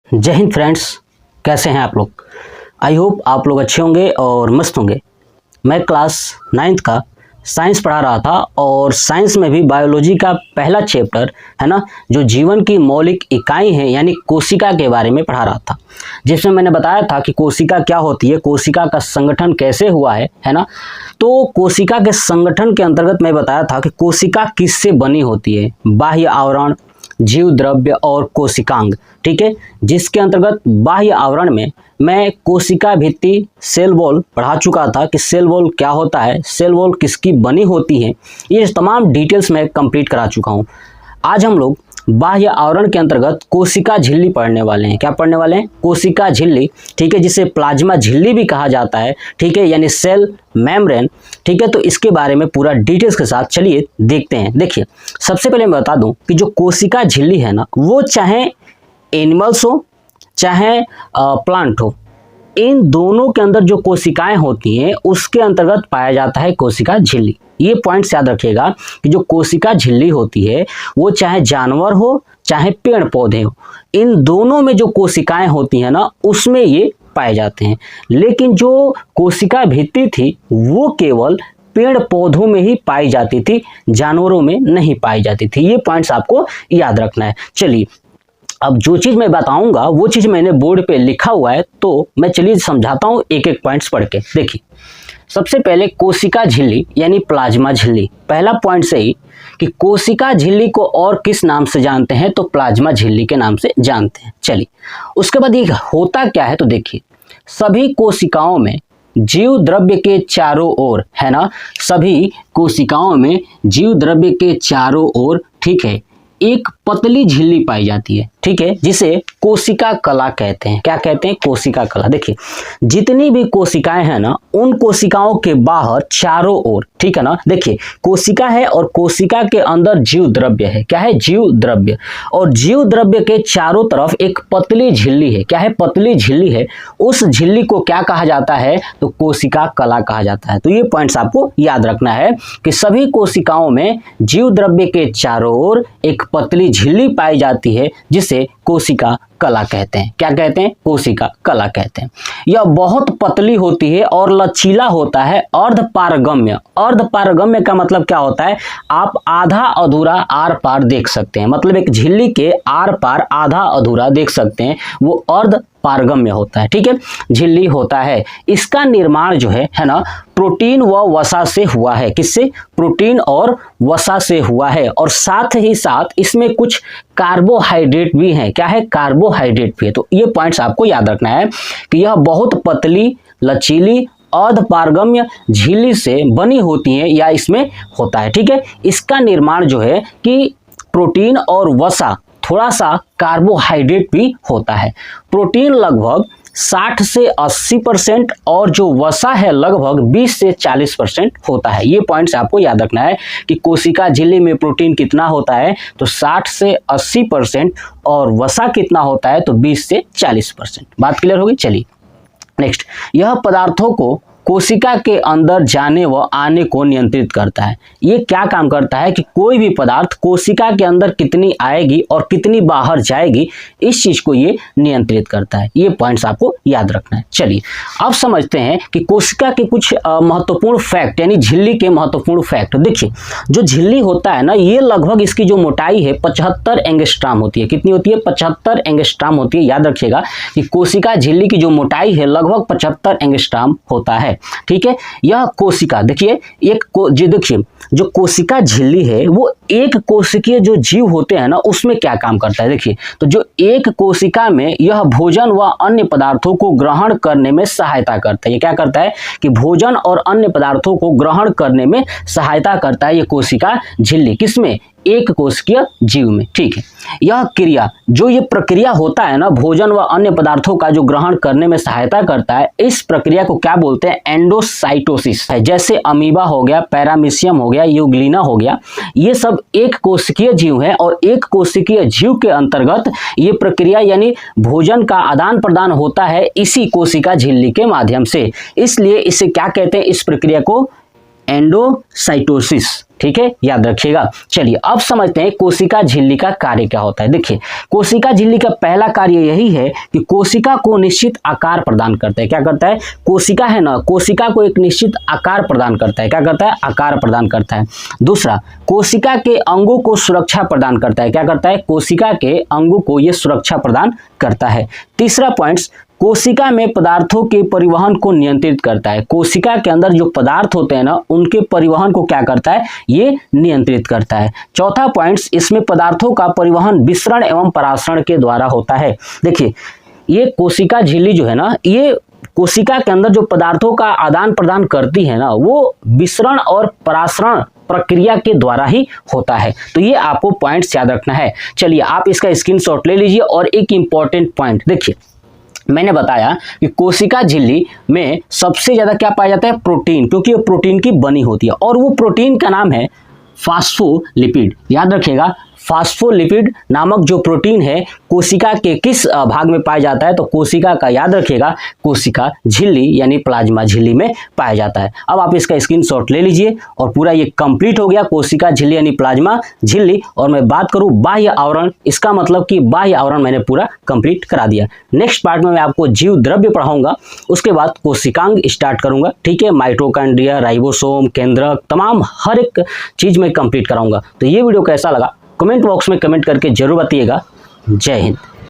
जय हिंद फ्रेंड्स, कैसे हैं आप लोग। आई होप आप लोग अच्छे होंगे और मस्त होंगे। मैं क्लास 9th का साइंस पढ़ा रहा था और साइंस में भी बायोलॉजी का पहला चैप्टर है ना, जो जीवन की मौलिक इकाई है यानी कोशिका के बारे में पढ़ा रहा था, जिसमें मैंने बताया था कि कोशिका क्या होती है, कोशिका का संगठन कैसे हुआ है ना। तो कोशिका के संगठन के अंतर्गत मैं बताया था कि कोशिका किससे बनी होती है, बाह्य आवरण, जीव द्रव्य और कोशिकांग। ठीक है, जिसके अंतर्गत बाह्य आवरण में मैं कोशिका भित्ति सेल वॉल पढ़ा चुका था कि सेल वॉल क्या होता है, सेल वॉल किसकी बनी होती है, ये तमाम डिटेल्स मैं कंप्लीट करा चुका हूँ। आज हम लोग बाह्य आवरण के अंतर्गत कोशिका झिल्ली पढ़ने वाले हैं। क्या पढ़ने वाले हैं? कोशिका झिल्ली। ठीक है, जिसे प्लाज्मा झिल्ली भी कहा जाता है। ठीक है, यानी सेल मेम्ब्रेन। ठीक है, तो इसके बारे में पूरा डिटेल्स के साथ चलिए देखते हैं। देखिए, सबसे पहले मैं बता दूं कि जो कोशिका झिल्ली है ना, वो चाहे एनिमल्स हो चाहे प्लांट हो, इन दोनों के अंदर जो कोशिकाएं होती हैं उसके अंतर्गत पाया जाता है कोशिका झिल्ली। ये पॉइंट्स याद रखिएगा कि जो कोशिका झिल्ली होती है वो चाहे जानवर हो चाहे पेड़ पौधे हो, इन दोनों में जो कोशिकाएं होती हैं ना उसमें ये पाए जाते हैं। लेकिन जो कोशिका भित्ति थी वो केवल पेड़ पौधों में ही पाई जाती थी, जानवरों में नहीं पाई जाती थी। ये पॉइंट्स आपको याद रखना है। चलिए, अब जो चीज़ मैं बताऊंगा वो चीज़ मैंने बोर्ड पे लिखा हुआ है, तो मैं चलिए समझाता हूँ एक एक पॉइंट्स पढ़ के। देखिए, सबसे पहले कोशिका झिल्ली यानी प्लाज्मा झिल्ली। पहला पॉइंट से ही कि कोशिका झिल्ली को और किस नाम से जानते हैं, तो प्लाज्मा झिल्ली के नाम से जानते हैं। चलिए, उसके बाद ये होता क्या है, तो देखिए, सभी कोशिकाओं में जीव द्रव्य के चारों ओर, है ना, सभी कोशिकाओं में जीव द्रव्य के चारों ओर, ठीक है, एक पतली झिल्ली पाई जाती है। ठीक है, जिसे कोशिका कला कहते हैं। क्या कहते हैं? कोशिका कला। देखिए, जितनी भी कोशिकाएं हैं ना, उन कोशिकाओं के बाहर चारों ओर, ठीक है ना, देखिए कोशिका है और कोशिका के अंदर जीव द्रव्य है। क्या है? जीव द्रव्य। और जीव द्रव्य के चारों तरफ एक पतली झिल्ली है। क्या है? पतली झिल्ली है। उस झिल्ली को क्या कहा जाता है? तो कोशिका कला कहा जाता है। तो ये पॉइंट्स आपको याद रखना है कि सभी कोशिकाओं में जीव द्रव्य के चारों ओर एक पतली झिल्ली पाई जाती है, जिसे कोशिका कला कहते हैं। क्या कहते हैं? कोशिका कला कहते हैं। यह बहुत पतली होती है और लचीला होता है। अर्धपारगम्य। अर्धपारगम्य का मतलब क्या होता है? आप आधा अधूरा आर पार देख सकते हैं, मतलब एक झिल्ली के आर पार आधा अधूरा देख सकते हैं, वो अर्ध पारगम्य होता है। ठीक है, झिल्ली होता है। इसका निर्माण जो है ना, प्रोटीन व वसा से हुआ है। किससे? प्रोटीन और वसा से हुआ है। और साथ ही साथ इसमें कुछ कार्बोहाइड्रेट भी हैं। क्या है? कार्बोहाइड्रेट भी है। तो ये पॉइंट्स आपको याद रखना है कि यह बहुत पतली, लचीली, अर्धपारगम्य झिल्ली से बनी होती है या इसमें होता है। ठीक है, इसका निर्माण जो है कि प्रोटीन और वसा, थोड़ा सा कार्बोहाइड्रेट भी होता है। प्रोटीन लगभग 60 से 80% और जो वसा है लगभग 20 से 40% होता है। ये पॉइंट्स आपको याद रखना है कि कोशिका झिल्ली में प्रोटीन कितना होता है, तो 60 से 80% और वसा कितना होता है, तो 20 से 40%। बात क्लियर होगी। चलिए नेक्स्ट, यह पदार्थों को कोशिका के अंदर जाने व आने को नियंत्रित करता है। ये क्या काम करता है कि कोई भी पदार्थ कोशिका के अंदर कितनी आएगी और कितनी बाहर जाएगी, इस चीज को ये नियंत्रित करता है। ये पॉइंट्स आपको याद रखना है। चलिए, अब समझते हैं कि कोशिका के कुछ महत्वपूर्ण फैक्ट, यानी झिल्ली के महत्वपूर्ण फैक्ट। देखिए, जो झिल्ली होता है ना, ये लगभग इसकी जो मोटाई है 75 एंगस्ट्राम होती है। कितनी होती है? 75 एंगस्ट्राम होती है। याद रखिएगा कि कोशिका झिल्ली की जो मोटाई है लगभग 75 एंगस्ट्राम होता है। ठीक है, यह कोशिका, देखिए देखिए जो कोशिका झिल्ली है वो एक कोशिकीय जो जीव होते हैं ना, उसमें क्या काम करता है। देखिए, तो जो एक कोशिका में यह भोजन व अन्य पदार्थों को ग्रहण करने में सहायता करता है। ये क्या करता है कि भोजन और अन्य पदार्थों को ग्रहण करने में सहायता करता है ये कोशिका झिल्ली। किसमें? एक कोशिकीय जीव में। ठीक है, यह क्रिया, जो ये प्रक्रिया होता है ना, भोजन व अन्य पदार्थों का जो ग्रहण करने में सहायता करता है, इस प्रक्रिया को क्या बोलते हैं? एंडोसाइटोसिस है। जैसे अमीबा हो गया, पैरामीशियम हो गया, यूग्लिना हो गया, ये सब एक कोशिकीय जीव है और एक कोशिकीय जीव के अंतर्गत ये प्रक्रिया यानी भोजन का आदान प्रदान होता है इसी कोशिका झिल्ली के माध्यम से। इसलिए इसे क्या कहते हैं? इस प्रक्रिया को एंडोसाइटोसिस। ठीक है, याद रखिएगा। चलिए अब समझते हैं कोशिका झिल्ली का कार्य क्या होता है। देखिए, कोशिका झिल्ली का पहला कार्य यही है कि कोशिका को निश्चित आकार प्रदान करता है। क्या करता है? कोशिका है ना, कोशिका को एक निश्चित आकार प्रदान करता है। क्या करता है? आकार प्रदान करता है। दूसरा, कोशिका के अंगों को सुरक्षा प्रदान करता है। क्या करता है? कोशिका के अंगों को यह सुरक्षा प्रदान करता है। तीसरा पॉइंट्स, कोशिका में पदार्थों के परिवहन को नियंत्रित करता है। कोशिका के अंदर जो पदार्थ होते हैं ना, उनके परिवहन को क्या करता है? ये नियंत्रित करता है। चौथा पॉइंट्स, इसमें पदार्थों का परिवहन विसरण एवं परासरण के द्वारा होता है। देखिए, ये कोशिका झिल्ली जो है ना, ये कोशिका के अंदर जो पदार्थों का आदान प्रदान करती है ना, वो विसरण और परासरण प्रक्रिया के द्वारा ही होता है। तो ये आपको पॉइंट्स याद रखना है। चलिए आप इसका स्क्रीनशॉट ले लीजिए। और एक इंपॉर्टेंट पॉइंट देखिए, मैंने बताया कि कोशिका झिल्ली में सबसे ज्यादा क्या पाया जाता है? प्रोटीन, क्योंकि ये प्रोटीन की बनी होती है और वो प्रोटीन का नाम है फास्फोलिपिड। याद रखिएगा, फास्फोलिपिड नामक जो प्रोटीन है कोशिका के किस भाग में पाया जाता है? तो कोशिका का, याद रखिएगा, कोशिका झिल्ली यानी प्लाज्मा झिल्ली में पाया जाता है। अब आप इसका स्क्रीनशॉट ले लीजिए। और पूरा ये कंप्लीट हो गया, कोशिका झिल्ली यानी प्लाज्मा झिल्ली। और मैं बात करूं बाह्य आवरण, इसका मतलब कि बाह्य आवरण मैंने पूरा कंप्लीट करा दिया। नेक्स्ट पार्ट में मैं आपको जीव द्रव्य पढ़ाऊंगा, उसके बाद कोशिकांग स्टार्ट करूंगा। ठीक है, माइटोकॉन्ड्रिया, राइबोसोम, केंद्रक, तमाम हर एक चीज मैं कंप्लीट कराऊंगा। तो ये वीडियो कैसा लगा कमेंट बॉक्स में कमेंट करके जरूर बताइएगा। जय हिंद।